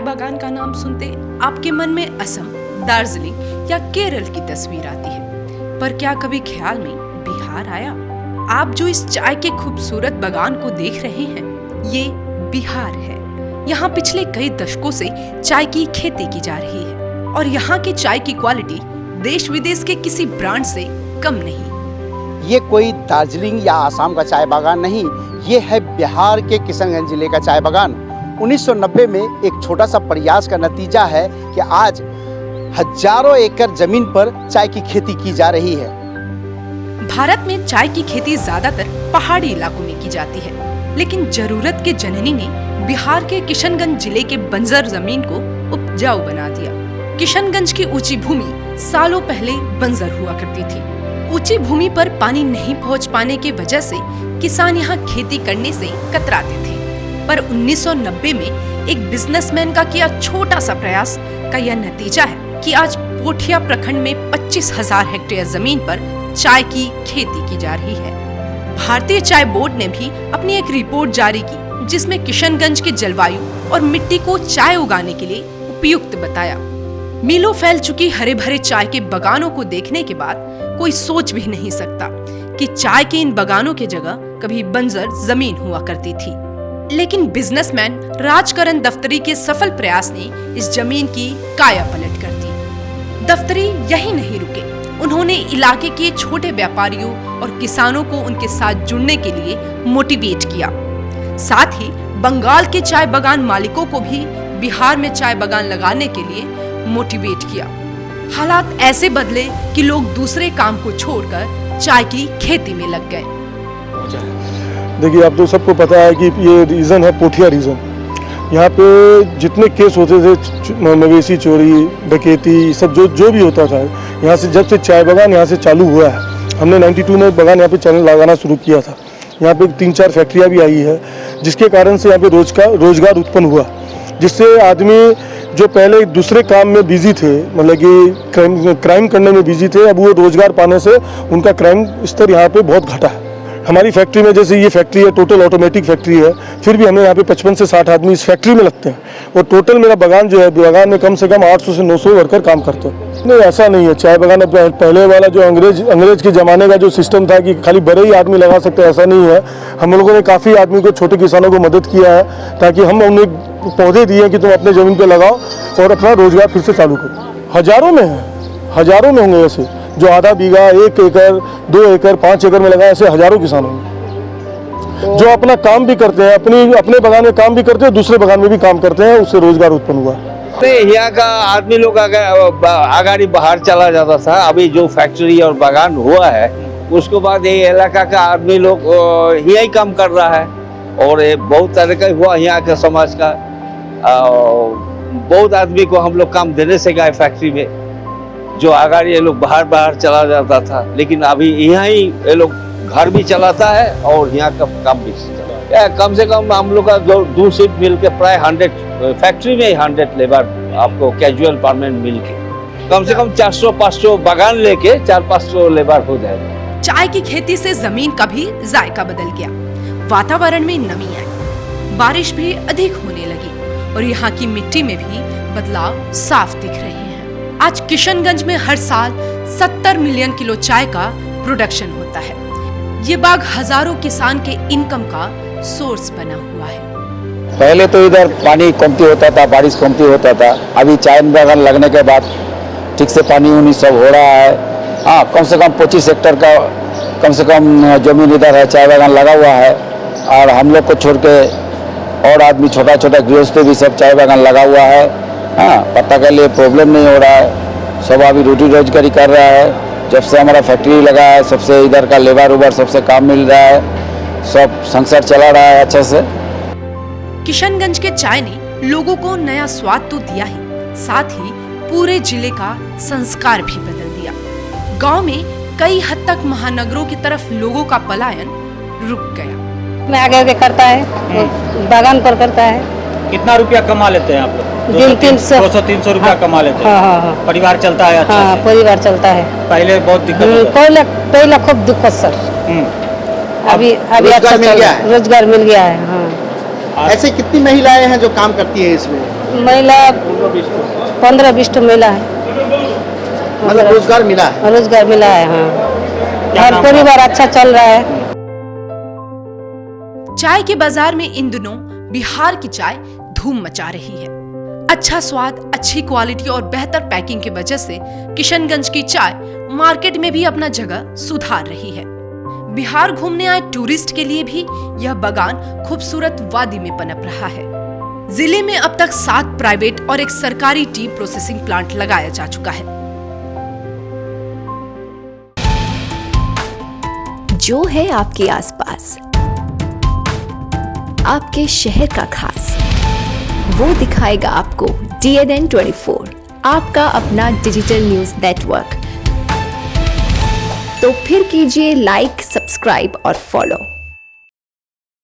बागान का नाम सुनते आपके मन में असम, दार्जिलिंग या केरल की तस्वीर आती है, पर क्या कभी ख्याल में बिहार आया? आप जो इस चाय के खूबसूरत बागान को देख रहे हैं, ये बिहार है। यहाँ पिछले कई दशकों से चाय की खेती की जा रही है और यहाँ की चाय की क्वालिटी देश विदेश के किसी ब्रांड से कम नहीं। ये कोई दार्जिलिंग या आसाम का चाय बागान नहीं, ये है बिहार के किशनगंज जिले का चाय बागान। 1990 में एक छोटा सा प्रयास का नतीजा है कि आज हजारों एकड़ जमीन पर चाय की खेती की जा रही है। भारत में चाय की खेती ज्यादातर पहाड़ी इलाकों में की जाती है, लेकिन जरूरत के जननी ने बिहार के किशनगंज जिले के बंजर जमीन को उपजाऊ बना दिया। किशनगंज की ऊंची भूमि सालों पहले बंजर हुआ करती थी। ऊंची भूमि पर पानी नहीं पहुंच पाने की वजह से किसान यहाँ खेती करने से कतराते थे, पर 1990 में एक बिजनेसमैन का किया छोटा सा प्रयास का यह नतीजा है कि आज पोठिया प्रखंड में 25,000 हेक्टेयर जमीन पर चाय की खेती की जा रही है। भारतीय चाय बोर्ड ने भी अपनी एक रिपोर्ट जारी की, जिसमें किशनगंज के जलवायु और मिट्टी को चाय उगाने के लिए उपयुक्त बताया। मीलों फैल चुकी हरे भरे चाय के बागानों को देखने के बाद कोई सोच भी नहीं सकता कि चाय के इन बागानों की जगह कभी बंजर जमीन हुआ करती थी। लेकिन बिजनेसमैन राजकरण दफ्तरी के सफल प्रयास ने इस जमीन की काया पलट कर दी। दफ्तरी यही नहीं रुके, उन्होंने इलाके के छोटे व्यापारियों और किसानों को उनके साथ जुड़ने के लिए मोटिवेट किया। साथ ही बंगाल के चाय बागान मालिकों को भी बिहार में चाय बागान लगाने के लिए मोटिवेट किया। हालात ऐसे बदले कि लोग दूसरे काम को छोड़कर चाय की खेती में लग गए। देखिए, आप तो सबको पता है कि ये रीजन है पोठिया रीजन। यहाँ पे जितने केस होते थे, मवेशी चोरी, डकैती, सब जो भी होता था, यहाँ से जब से चाय बागान यहाँ से चालू हुआ है, हमने 92 में बागान यहाँ पे चैनल लगाना शुरू किया था। यहाँ पे 3-4 फैक्ट्रियाँ भी आई है, जिसके कारण से यहाँ पे रोजगार उत्पन्न हुआ, जिससे आदमी जो पहले दूसरे काम में बिजी थे, मतलब कि क्राइम करने में बिजी थे, अब वो रोजगार पाने से उनका क्राइम स्तर यहाँ पे बहुत घटा है। हमारी फैक्ट्री में, जैसे ये फैक्ट्री है, टोटल ऑटोमेटिक फैक्ट्री है, फिर भी हमें यहाँ पे 55 से 60 आदमी इस फैक्ट्री में लगते हैं और टोटल मेरा बागान जो है, बागान में कम से कम 800 से 900 वर्कर काम करते हैं। नहीं, ऐसा नहीं है। चाय बागान पहले वाला जो अंग्रेज के ज़माने का जो सिस्टम था कि खाली बड़े ही आदमी लगा सकते, ऐसा नहीं है। हम लोगों ने काफ़ी आदमी को, छोटे किसानों को मदद किया है, ताकि हम उन्हें पौधे दिए कि तुम अपने ज़मीन पर लगाओ और अपना रोजगार फिर से चालू करो। हज़ारों में है, हज़ारों में होंगे ऐसे जो आधा बीघा, 1 एकड़, 2 एकड़, 5 एकड़ में लगाए, ऐसे हज़ारों किसान होंगे जो अपना काम भी करते हैं, अपने बागान में काम भी करते हैं, दूसरे बागान में भी काम करते हैं, उससे रोजगार उत्पन्न हुआ। यहाँ का आदमी लोग आगाड़ी बाहर चला जाता था। अभी जो फैक्ट्री और बागान हुआ है, उसके बाद ये इलाका का आदमी लोग यही काम कर रहा है और ये बहुत तरह का हुआ यहाँ के समाज का। बहुत आदमी को हम लोग काम देने से गए फैक्ट्री में, जो आगाड़ी ये लोग बाहर चला जाता था, लेकिन अभी यहाँ ही ये लोग घर भी चलाता है और यहाँ का काम भी चलाता है। कम से कम हम लोग का 2 शिफ्ट मिल के प्राय 100 फैक्ट्री में 100 लेबर आपको कैजुअल परमानेंट मिल के कम से कम 400-500 बागान लेके 400-500 लेबर हो जाएगा। चाय की खेती से जमीन का भी जायका बदल गया, वातावरण में नमी आई, बारिश भी अधिक होने लगी और यहाँ की मिट्टी में भी बदलाव साफ दिख रहे हैं। आज किशनगंज में हर साल 70 मिलियन किलो चाय का प्रोडक्शन होता है। ये बाग हजारों किसान के इनकम का सोर्स बना हुआ है। पहले तो इधर पानी कमती होता था, बारिश कमती होता था। अभी चाय बागान लगने के बाद ठीक से पानी उनी सब हो रहा है। हाँ, कम से कम 25 हेक्टेयर का कम से कम जमीन इधर है, चाय बागान लगा हुआ है। और हम लोग को छोड़ के और आदमी छोटा गृहस्थी भी सब चाय बागान लगा हुआ है। हाँ, पत्ता के लिए प्रॉब्लम नहीं हो रहा है, सब अभी रोटी रोजगारी कर रहा है। जब से हमारा फैक्ट्री लगा है, सबसे इधर का लेबर उबर सबसे काम मिल रहा है, सब संसार चला रहा है अच्छे से। किशनगंज के चाय ने लोगों को नया स्वाद तो दिया ही, साथ ही पूरे जिले का संस्कार भी बदल दिया। गांव में कई हद तक महानगरों की तरफ लोगों का पलायन रुक गया। मैं आगे करता है, बागान पर करता है। कितना रुपया कमा लेते हैं आप लोग? 200-300 रुपया कमा लेते हैं। हाँ। परिवार चलता है अच्छा? हाँ, परिवार चलता है। पहले बहुत दिक्कत पहले खूब दिक्कत सर। अभी अच्छा चल रहा है, रोजगार मिल गया है। हाँ। ऐसे कितनी महिलाएं हैं जो काम करती हैं इसमें? महिला 15-20 महिला है, मतलब रोजगार मिला है। रोजगार मिला है। हाँ, और परिवार अच्छा चल रहा है। चाय के बाजार में इन दिनों बिहार की चाय धूम मचा रही है। अच्छा स्वाद, अच्छी क्वालिटी और बेहतर पैकिंग की वजह से किशनगंज की चाय मार्केट में भी अपना जगह सुधार रही है। बिहार घूमने आए टूरिस्ट के लिए भी यह बागान खूबसूरत वादी में पनप रहा है। जिले में अब तक 7 प्राइवेट और एक सरकारी टी प्रोसेसिंग प्लांट लगाया जा चुका है। जो है आपके आसपास, आपके शहर का खास, वो दिखाएगा आपको DNN 24, आपका अपना डिजिटल न्यूज नेटवर्क। तो फिर कीजिए लाइक, सब्सक्राइब और फॉलो।